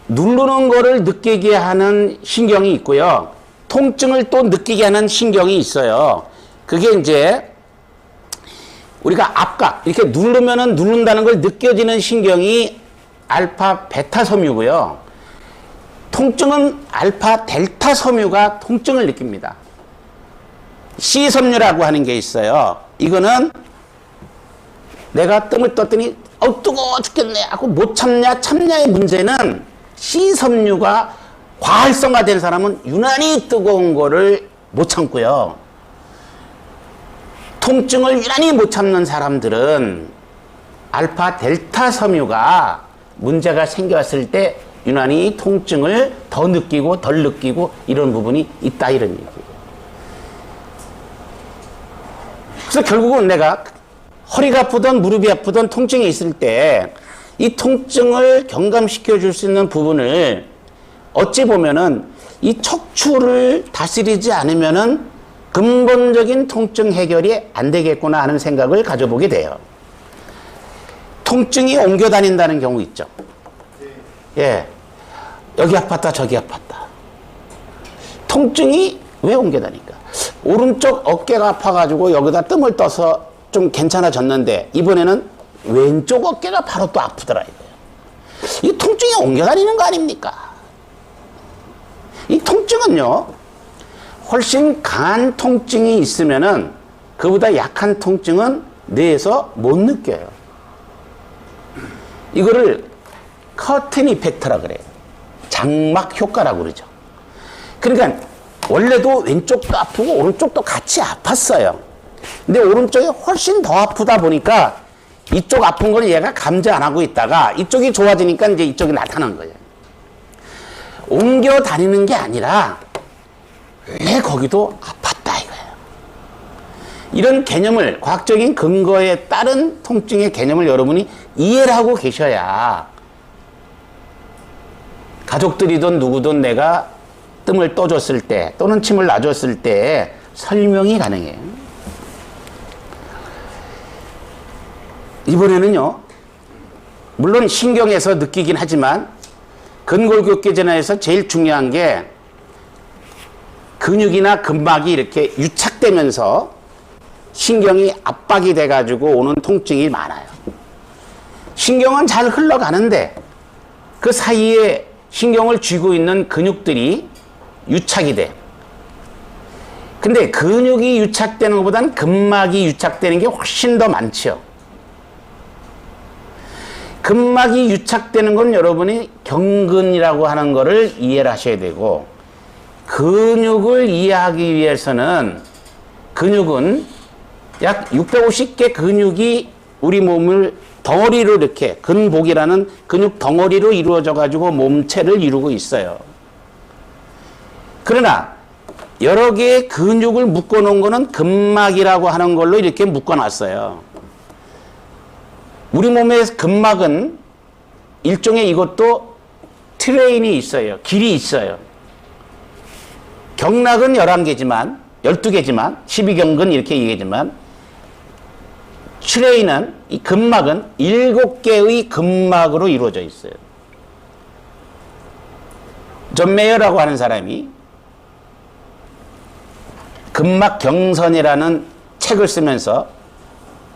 누르는 거를 느끼게 하는 신경이 있고요, 통증을 또 느끼게 하는 신경이 있어요. 그게 이제 우리가 앞각 이렇게 누르면은 누른다는 걸 느껴지는 신경이 알파 베타 섬유고요, 통증은 알파 델타 섬유가 통증을 느낍니다. C 섬유라고 하는 게 있어요. 이거는 내가 뜸을 떴더니 뜨거워 죽겠네 하고 못 참냐의 문제는 C 섬유가 과활성화된 사람은 유난히 뜨거운 거를 못 참고요, 통증을 유난히 못 참는 사람들은 알파 델타 섬유가 문제가 생겼을 때 유난히 통증을 더 느끼고 덜 느끼고 이런 부분이 있다 이런 얘기예요. 그래서 결국은 내가 허리가 아프든 무릎이 아프든 통증이 있을 때 이 통증을 경감시켜 줄 수 있는 부분을 어찌 보면은 이 척추를 다스리지 않으면은 근본적인 통증 해결이 안 되겠구나 하는 생각을 가져보게 돼요. 통증이 옮겨 다닌다는 경우 있죠. 예. 여기 아팠다, 저기 아팠다. 통증이 왜 옮겨 다니까? 오른쪽 어깨가 아파가지고 여기다 뜸을 떠서 좀 괜찮아졌는데 이번에는 왼쪽 어깨가 바로 또 아프더라 이거예요. 이 통증이 옮겨 다니는 거 아닙니까? 이 통증은요, 훨씬 강한 통증이 있으면은 그보다 약한 통증은 뇌에서 못 느껴요. 이거를 커튼 이펙트라 그래요. 장막 효과라고 그러죠. 그러니까 원래도 왼쪽도 아프고 오른쪽도 같이 아팠어요. 근데 오른쪽이 훨씬 더 아프다 보니까 이쪽 아픈 걸 얘가 감지 안 하고 있다가 이쪽이 좋아지니까 이제 이쪽이 나타난 거예요. 옮겨 다니는 게 아니라 왜 거기도 아팠다 이거예요. 이런 개념을, 과학적인 근거에 따른 통증의 개념을 여러분이 이해를 하고 계셔야 가족들이든 누구든 내가 뜸을 떠줬을 때 또는 침을 놔줬을 때 설명이 가능해요. 이번에는요, 물론 신경에서 느끼긴 하지만 근골격계 질환에서 제일 중요한 게 근육이나 근막이 이렇게 유착되면서 신경이 압박이 돼가지고 오는 통증이 많아요. 신경은 잘 흘러가는데 그 사이에 신경을 쥐고 있는 근육들이 유착이 돼. 근데 근육이 유착되는 것보다는 근막이 유착되는 게 훨씬 더 많죠. 근막이 유착되는 건 여러분이 경근이라고 하는 거를 이해를 하셔야 되고, 근육을 이해하기 위해서는 근육은 약 650개 근육이 우리 몸을 덩어리로 이렇게 근복이라는 근육 덩어리로 이루어져 가지고 몸체를 이루고 있어요. 그러나 여러 개의 근육을 묶어 놓은 거는 근막이라고 하는 걸로 이렇게 묶어 놨어요. 우리 몸의 근막은 일종의 이것도 트레인이 있어요. 길이 있어요. 경락은 11개지만 12개지만 12경근 이렇게 얘기하지만 트레인은 이 근막은 7개의 근막으로 이루어져 있어요. 존 메이어라고 하는 사람이 근막 경선이라는 책을 쓰면서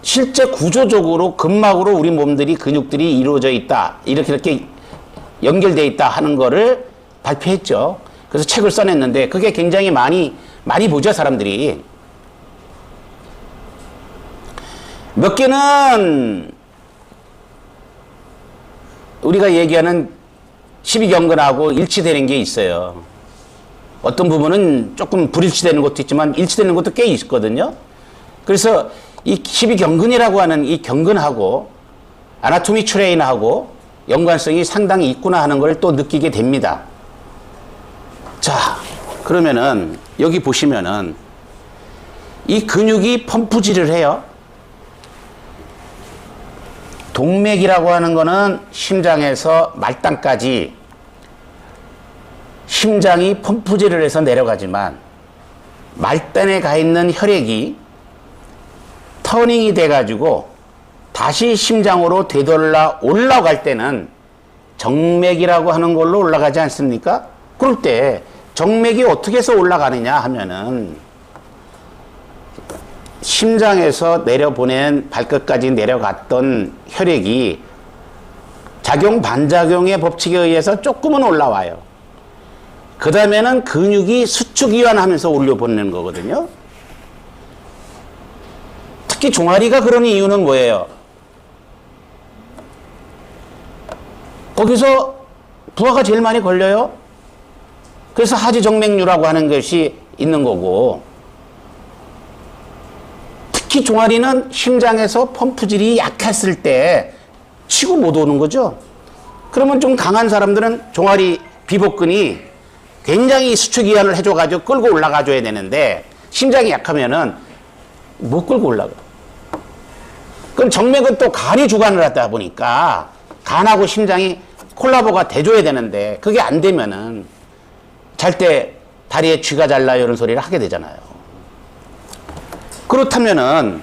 실제 구조적으로 근막으로 우리 몸들이 근육들이 이루어져 있다, 이렇게 연결되어 있다 하는 거를 발표했죠. 그래서 책을 써냈는데 그게 굉장히 많이 보죠, 사람들이. 몇 개는 우리가 얘기하는 12경근하고 일치되는 게 있어요. 어떤 부분은 조금 불일치되는 것도 있지만 일치되는 것도 꽤 있거든요. 그래서 이 12경근이라고 하는 이 경근하고 아나토미 트레인하고 연관성이 상당히 있구나 하는 걸 또 느끼게 됩니다. 자, 그러면은 여기 보시면은 이 근육이 펌프질을 해요. 동맥이라고 하는 거는 심장에서 말단까지 심장이 펌프질을 해서 내려가지만 말단에 가 있는 혈액이 터닝이 돼가지고 다시 심장으로 되돌아 올라갈 때는 정맥이라고 하는 걸로 올라가지 않습니까? 그럴 때 정맥이 어떻게 해서 올라가느냐 하면은 심장에서 내려보낸 발끝까지 내려갔던 혈액이 작용 반작용의 법칙에 의해서 조금은 올라와요. 그 다음에는 근육이 수축이완하면서 올려보내는 거거든요. 특히 종아리가 그런 이유는 뭐예요? 거기서 부하가 제일 많이 걸려요. 그래서 하지정맥류라고 하는 것이 있는 거고, 특히 종아리는 심장에서 펌프질이 약했을 때 치고 못 오는 거죠. 그러면 좀 강한 사람들은 종아리 비복근이 굉장히 수축이완을 해줘가지고 끌고 올라가줘야 되는데 심장이 약하면은 못 끌고 올라가. 그럼 정맥은 또 간이 주관을 하다 보니까 간하고 심장이 콜라보가 돼줘야 되는데 그게 안 되면은 잘 때 다리에 쥐가 잘나요 이런 소리를 하게 되잖아요. 그렇다면은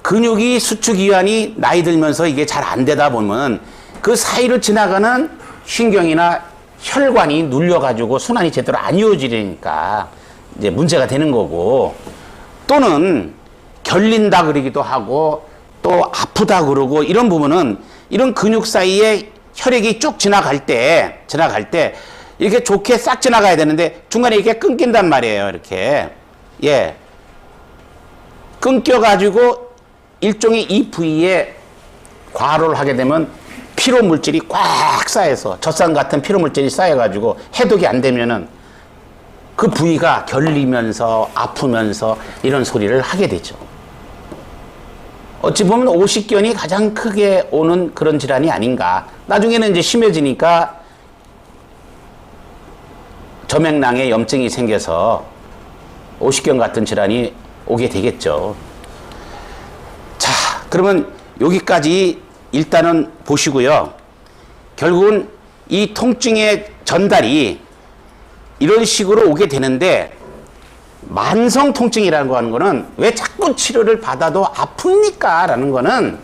근육이 수축이완이 나이 들면서 이게 잘 안 되다 보면 그 사이를 지나가는 신경이나 혈관이 눌려가지고 순환이 제대로 안 이루어지니까 이제 문제가 되는 거고, 또는 결린다 그러기도 하고 또 아프다 그러고, 이런 부분은 이런 근육 사이에 혈액이 쭉 지나갈 때 이렇게 좋게 싹 지나가야 되는데 중간에 이렇게 끊긴단 말이에요. 이렇게 끊겨가지고 일종의 이 부위에 과로를 하게 되면 피로 물질이 꽉 쌓여서 젖산 같은 피로 물질이 쌓여가지고 해독이 안 되면은 그 부위가 결리면서 아프면서 이런 소리를 하게 되죠. 어찌 보면 오십견이 가장 크게 오는 그런 질환이 아닌가. 나중에는 이제 심해지니까 저맥낭에 염증이 생겨서 오십견 같은 질환이 오게 되겠죠. 자, 그러면 여기까지 일단은 보시고요. 결국은 이 통증의 전달이 이런 식으로 오게 되는데, 만성 통증이라는 거 하는 거는 왜 자꾸 치료를 받아도 아픕니까? 라는 거는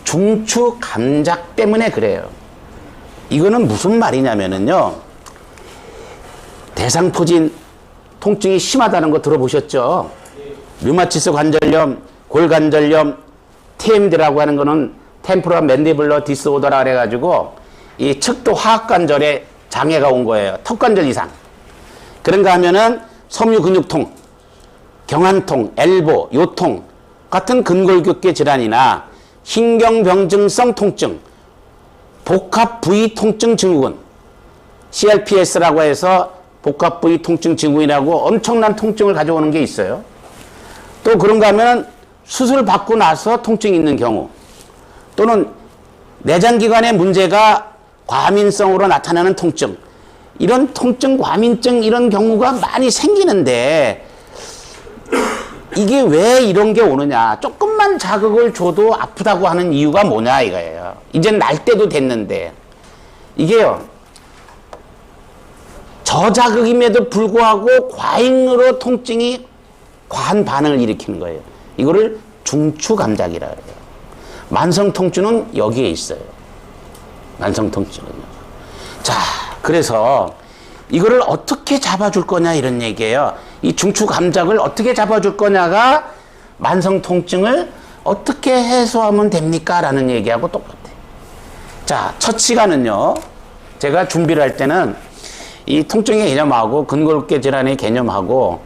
중추 감작 때문에 그래요. 이거는 무슨 말이냐면요. 대상포진 통증이 심하다는 거 들어보셨죠? 류마티스 관절염, 골관절염, TMD라고 하는 거는 템포럴 맨디블러 디스오더라 그래가지고 이 척도 화학관절에 장애가 온 거예요. 턱관절 이상. 그런가 하면은 섬유근육통, 경환통, 엘보, 요통 같은 근골격계 질환이나 신경병증성 통증, 복합부위 통증 증후군, CRPS라고 해서 복합부위 통증 증후군이라고 엄청난 통증을 가져오는 게 있어요. 또 그런가 하면 수술 받고 나서 통증이 있는 경우, 또는 내장기관의 문제가 과민성으로 나타나는 통증, 이런 통증, 과민증 이런 경우가 많이 생기는데 이게 왜 이런 게 오느냐. 조금만 자극을 줘도 아프다고 하는 이유가 뭐냐 이거예요. 이제 날 때도 됐는데 이게요, 저자극임에도 불구하고 과잉으로 통증이 과한 반응을 일으키는 거예요. 이거를 중추감작이라 그래요. 만성통증은 여기에 있어요. 만성통증은요. 자, 그래서 이거를 어떻게 잡아줄 거냐 이런 얘기예요. 이 중추감작을 어떻게 잡아줄 거냐가 만성통증을 어떻게 해소하면 됩니까? 라는 얘기하고 똑같아요. 자, 첫 시간은요, 제가 준비를 할 때는 이 통증의 개념하고 근골격 질환의 개념하고,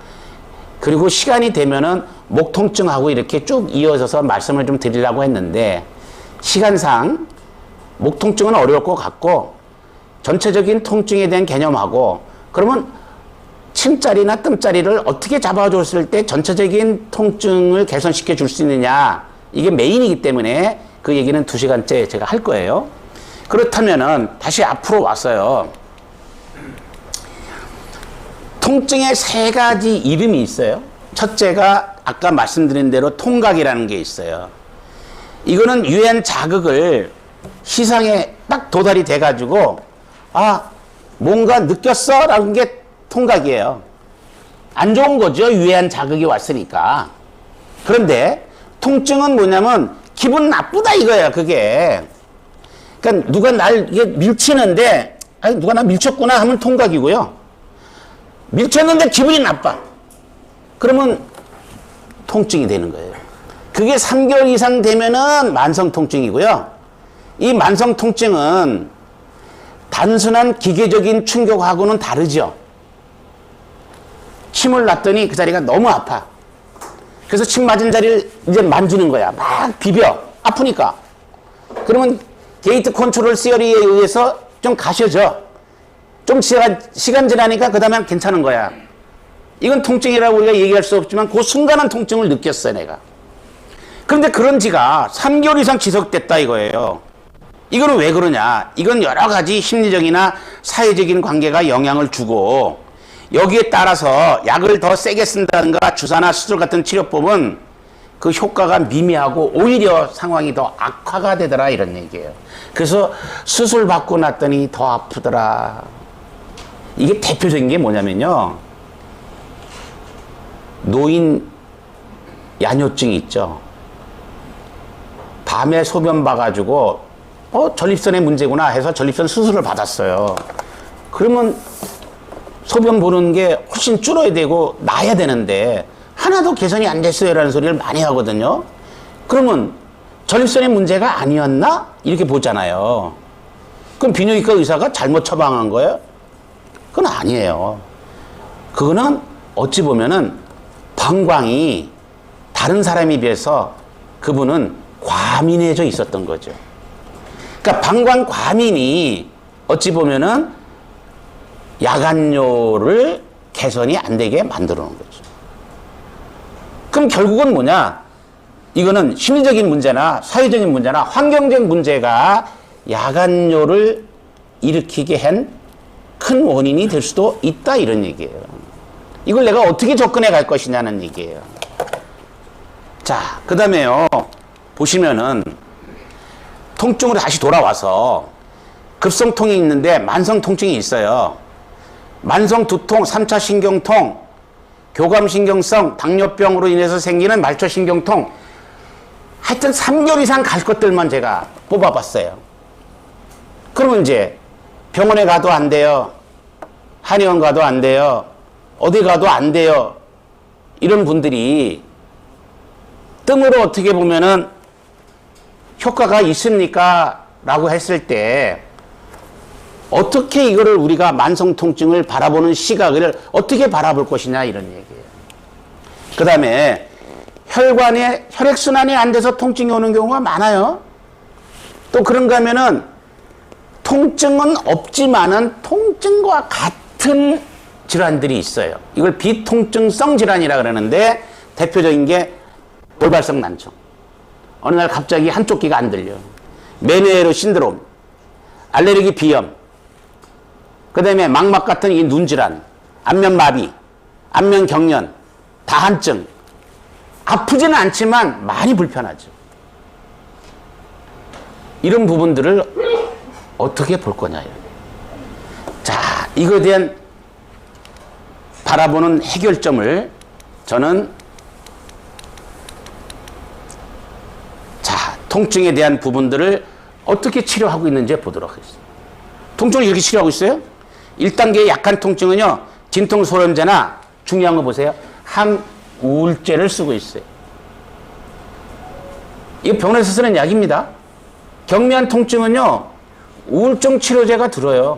그리고 시간이 되면은 목 통증하고 이렇게 쭉 이어져서 말씀을 좀 드리려고 했는데, 시간상 목 통증은 어려울 것 같고 전체적인 통증에 대한 개념하고, 그러면 침자리나 뜸자리를 어떻게 잡아줬을 때 전체적인 통증을 개선시켜 줄 수 있느냐, 이게 메인이기 때문에 그 얘기는 2시간째 제가 할 거예요. 그렇다면은 다시 앞으로 왔어요. 통증의 3가지 이름이 있어요. 첫째가 아까 말씀드린 대로 통각이라는 게 있어요. 이거는 유해한 자극을 시상에 딱 도달이 돼가지고, 아, 뭔가 느꼈어? 라는 게 통각이에요. 안 좋은 거죠. 유해한 자극이 왔으니까. 그런데 통증은 뭐냐면 기분 나쁘다 이거예요. 그게. 그러니까 누가 날 이게 밀치는데, 아니, 누가 나 밀쳤구나 하면 통각이고요. 밀쳤는데 기분이 나빠. 그러면 통증이 되는 거예요. 그게 3개월 이상 되면은 만성 통증이고요. 이 만성 통증은 단순한 기계적인 충격하고는 다르죠. 침을 놨더니 그 자리가 너무 아파. 그래서 침 맞은 자리를 이제 만지는 거야. 막 비벼. 아프니까. 그러면 게이트 컨트롤 시어리에 의해서 좀 가셔져. 좀 시간 지나니까 그 다음엔 괜찮은 거야. 이건 통증이라고 우리가 얘기할 수 없지만 그 순간은 통증을 느꼈어요, 내가. 그런데 그런 지가 3개월 이상 지속됐다 이거예요. 이거는 왜 그러냐. 이건 여러 가지 심리적이나 사회적인 관계가 영향을 주고, 여기에 따라서 약을 더 세게 쓴다든가 주사나 수술 같은 치료법은 그 효과가 미미하고 오히려 상황이 더 악화가 되더라 이런 얘기예요. 그래서 수술 받고 났더니 더 아프더라. 이게 대표적인 게 뭐냐면요. 노인 야뇨증이 있죠. 밤에 소변 봐가지고 전립선의 문제구나 해서 전립선 수술을 받았어요. 그러면 소변 보는 게 훨씬 줄어야 되고 나야 되는데 하나도 개선이 안 됐어요 라는 소리를 많이 하거든요. 그러면 전립선의 문제가 아니었나? 이렇게 보잖아요. 그럼 비뇨기과 의사가 잘못 처방한 거예요? 그건 아니에요. 그거는 어찌 보면은 방광이 다른 사람에 비해서 그분은 과민해져 있었던 거죠. 그러니까 방광 과민이 어찌 보면은 야간뇨를 개선이 안 되게 만들어 놓은 거죠. 그럼 결국은 뭐냐? 이거는 심리적인 문제나 사회적인 문제나 환경적 문제가 야간뇨를 일으키게 한 큰 원인이 될 수도 있다 이런 얘기예요. 이걸 내가 어떻게 접근해 갈 것이냐는 얘기예요. 자, 그 다음에요. 보시면은 통증으로 다시 돌아와서 급성통이 있는데 만성 통증이 있어요. 만성 두통, 3차 신경통, 교감신경성, 당뇨병으로 인해서 생기는 말초신경통, 하여튼 3개월 이상 갈 것들만 제가 뽑아봤어요. 그러면 이제 병원에 가도 안 돼요. 한의원 가도 안 돼요. 어디 가도 안 돼요. 이런 분들이 뜸으로 어떻게 보면은 효과가 있습니까? 라고 했을 때 어떻게 이거를 우리가 만성 통증을 바라보는 시각을 어떻게 바라볼 것이냐 이런 얘기예요. 그 다음에 혈관에 혈액순환이 안 돼서 통증이 오는 경우가 많아요. 또 그런가 하면은 통증은 없지만은 통증과 같은 질환들이 있어요. 이걸 비통증성 질환이라 그러는데 대표적인 게 돌발성 난청. 어느 날 갑자기 한쪽 귀가 안 들려. 메니에르 신드롬, 알레르기 비염, 그 다음에 망막 같은 이 눈질환, 안면마비, 안면경련, 다한증. 아프지는 않지만 많이 불편하죠. 이런 부분들을 어떻게 볼 거냐. 자, 이거에 대한 바라보는 해결점을 저는 통증에 대한 부분들을 어떻게 치료하고 있는지 보도록 하겠습니다. 통증을 이렇게 치료하고 있어요? 1단계 약한 통증은요, 진통소염제나 중요한 거 보세요. 항우울제를 쓰고 있어요. 이거 병원에서 쓰는 약입니다. 경미한 통증은요, 우울증 치료제가 들어요.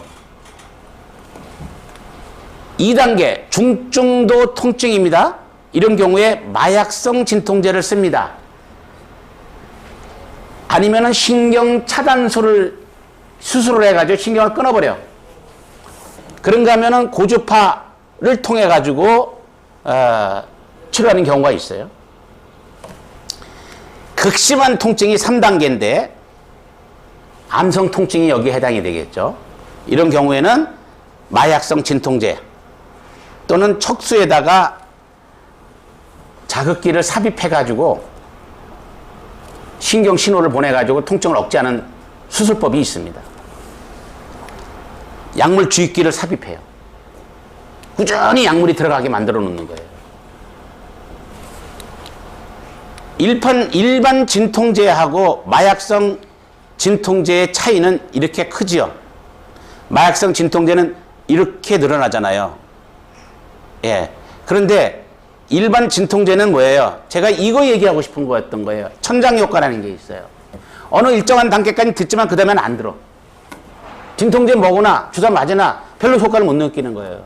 2단계 중증도 통증입니다. 이런 경우에 마약성 진통제를 씁니다. 아니면은 신경 차단술을 수술을 해가지고 신경을 끊어버려. 그런가 하면은 고주파를 통해 가지고 치료하는 경우가 있어요. 극심한 통증이 3단계인데 암성 통증이 여기에 해당이 되겠죠. 이런 경우에는 마약성 진통제 또는 척수에다가 자극기를 삽입해 가지고 신경 신호를 보내 가지고 통증을 억제하는 수술법이 있습니다. 약물 주입기를 삽입해요. 꾸준히 약물이 들어가게 만들어 놓는 거예요. 일반 진통제하고 마약성 진통제의 차이는 이렇게 크지요. 마약성 진통제는 이렇게 늘어나잖아요. 예. 그런데 일반 진통제는 뭐예요? 제가 이거 얘기하고 싶은 거였던 거예요. 천장효과라는 게 있어요. 어느 일정한 단계까지 듣지만 그 다음에는 안 들어. 진통제 먹으나 주사 맞으나 별로 효과를 못 느끼는 거예요.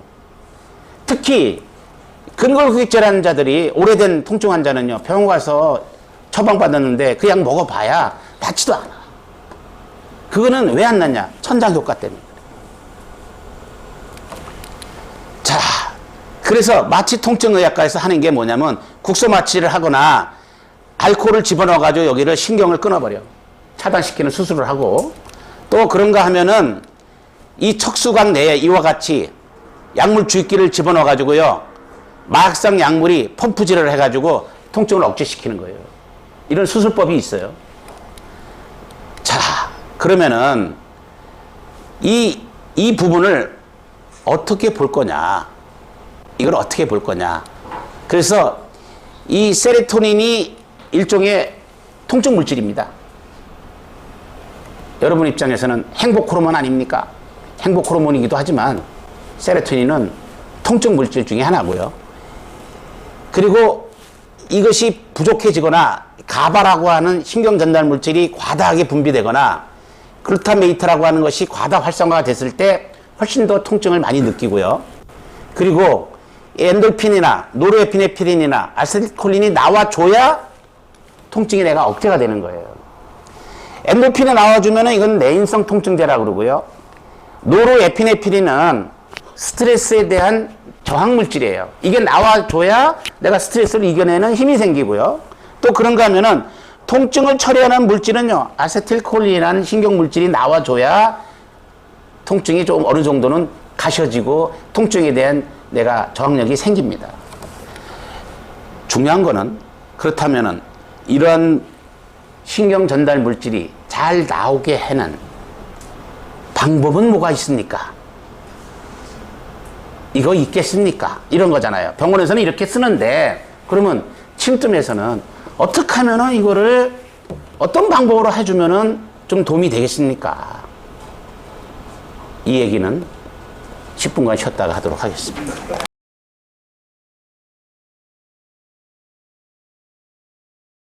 특히 근골격계 질환자들이 오래된 통증 환자는요, 병원 가서 처방받았는데 그 약 먹어봐야 낫지도 않아. 그거는 왜 안 낫냐? 천장효과 때문에. 자, 그래서 마취 통증의학과에서 하는 게 뭐냐면 국소 마취를 하거나 알코올을 집어넣어가지고 여기를 신경을 끊어버려. 차단시키는 수술을 하고, 또 그런가 하면은 이 척수관 내에 이와 같이 약물 주입기를 집어넣어가지고요, 마약성 약물이 펌프질을 해가지고 통증을 억제시키는 거예요. 이런 수술법이 있어요. 자, 그러면은 이 부분을 어떻게 볼 거냐? 이걸 어떻게 볼 거냐? 그래서 이 세로토닌이 일종의 통증 물질입니다. 여러분 입장에서는 행복 호르몬 아닙니까? 행복 호르몬이기도 하지만 세로토닌은 통증 물질 중에 하나고요. 그리고 이것이 부족해지거나 가바라고 하는 신경 전달 물질이 과다하게 분비되거나 글루타메이트라고 하는 것이 과다 활성화가 됐을 때 훨씬 더 통증을 많이 느끼고요. 그리고 엔돌핀이나 노르에피네프린이나 아세틸콜린이 나와줘야 통증이 내가 억제가 되는 거예요. 엔돌핀이 나와주면 이건 내인성 통증제라고 그러고요. 노르에피네프린은 스트레스에 대한 저항 물질이에요. 이게 나와줘야 내가 스트레스를 이겨내는 힘이 생기고요. 또 그런가 하면은 통증을 처리하는 물질은요, 아세틸콜린이라는 신경 물질이 나와줘야 통증이 좀 어느 정도는 가셔지고 통증에 대한 내가 저항력이 생깁니다. 중요한 거는 그렇다면은 이런 신경 전달 물질이 잘 나오게 하는 방법은 뭐가 있습니까? 이거 있겠습니까? 이런 거잖아요. 병원에서는 이렇게 쓰는데 그러면 침뜸에서는 어떻게 하면은 이거를 어떤 방법으로 해주면은 좀 도움이 되겠습니까? 이 얘기는 10분간 쉬었다가 하도록 하겠습니다.